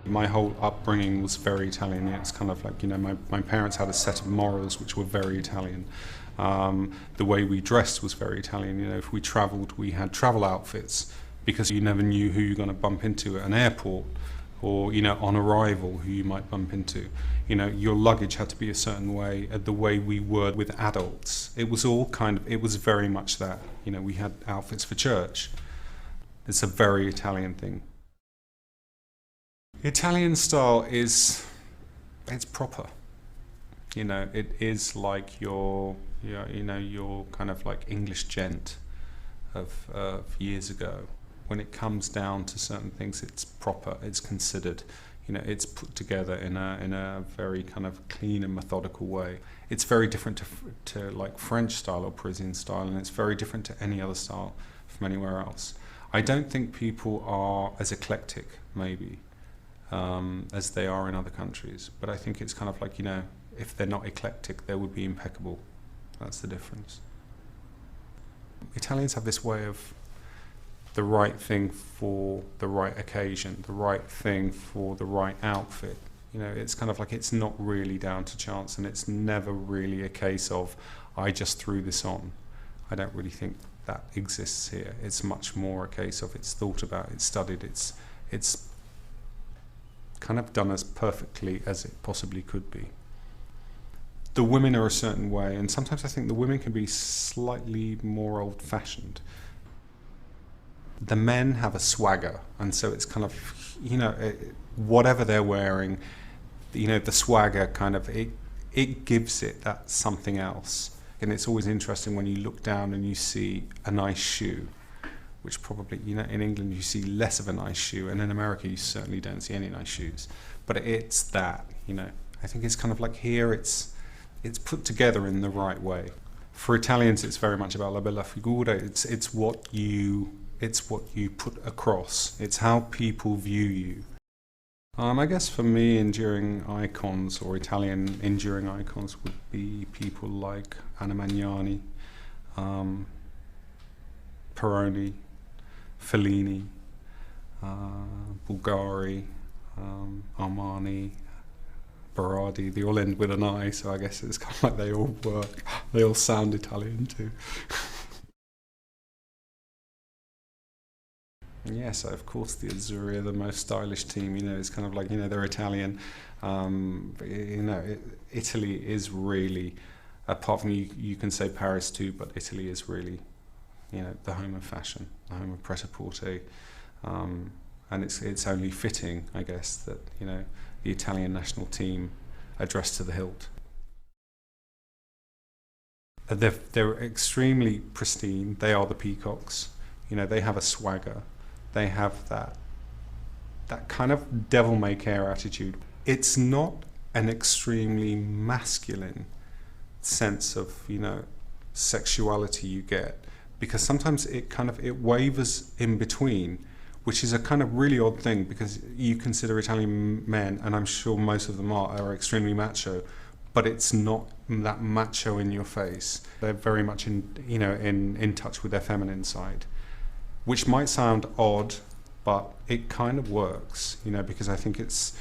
My whole upbringing was very Italian. It's kind of like, my parents had a set of morals which were very Italian. The way we dressed was very Italian. If we travelled, we had travel outfits because you never knew who you're going to bump into at an airport or, on arrival, who you might bump into. Your luggage had to be a certain way, the way we were with adults. It was all it was very much that. We had outfits for church. It's a very Italian thing. Italian style it's proper. It is like your kind of like English gent of years ago. When it comes down to certain things, it's proper, it's considered, it's put together in a very kind of clean and methodical way. It's very different to like French style or Parisian style, and it's very different to any other style from anywhere else. I don't think people are as eclectic, maybe, as they are in other countries. But I think it's kind of like, if they're not eclectic, they would be impeccable. That's the difference. Italians have this way of the right thing for the right occasion, the right thing for the right outfit. It's kind of like it's not really down to chance, and it's never really a case of, I just threw this on. I don't really think that exists here. It's much more a case of it's thought about, it's studied, it's kind of done as perfectly as it possibly could be. The women are a certain way, and sometimes I think the women can be slightly more old-fashioned. The men have a swagger, and so it's kind of, whatever they're wearing, the swagger kind of, it gives it that something else. And it's always interesting when you look down and you see a nice shoe, which probably, in England you see less of a nice shoe, and in America you certainly don't see any nice shoes. But it's that, I think it's kind of like here it's put together in the right way. For Italians, it's very much about la bella figura. It's what you put across. It's how people view you. I guess for me, enduring icons, or Italian enduring icons, would be people like Anna Magnani, Peroni, Fellini, Bulgari, Armani, Berardi. They all end with an I, so I guess it's kind of like they all work. They all sound Italian too. Yes, of course the Azzurri are the most stylish team. It's kind of like, they're Italian. Italy is really, apart from you can say Paris too, but Italy is really, the home of fashion, the home of pret-a-porter. And it's only fitting, I guess, that, the Italian national team are dressed to the hilt. They're extremely pristine. They are the peacocks. They have a swagger. They have that kind of devil-may-care attitude. It's not an extremely masculine sense of, sexuality you get, because sometimes it wavers in between, which is a kind of really odd thing, because you consider Italian men, and I'm sure most of them are extremely macho, but it's not that macho in your face. They're very much in touch with their feminine side, which might sound odd, but it kind of works, because I think it's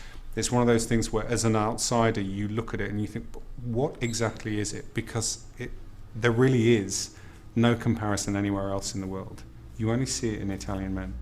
one of those things where, as an outsider, you look at it and you think, what exactly is it? Because there really is no comparison anywhere else in the world. You only see it in Italian men.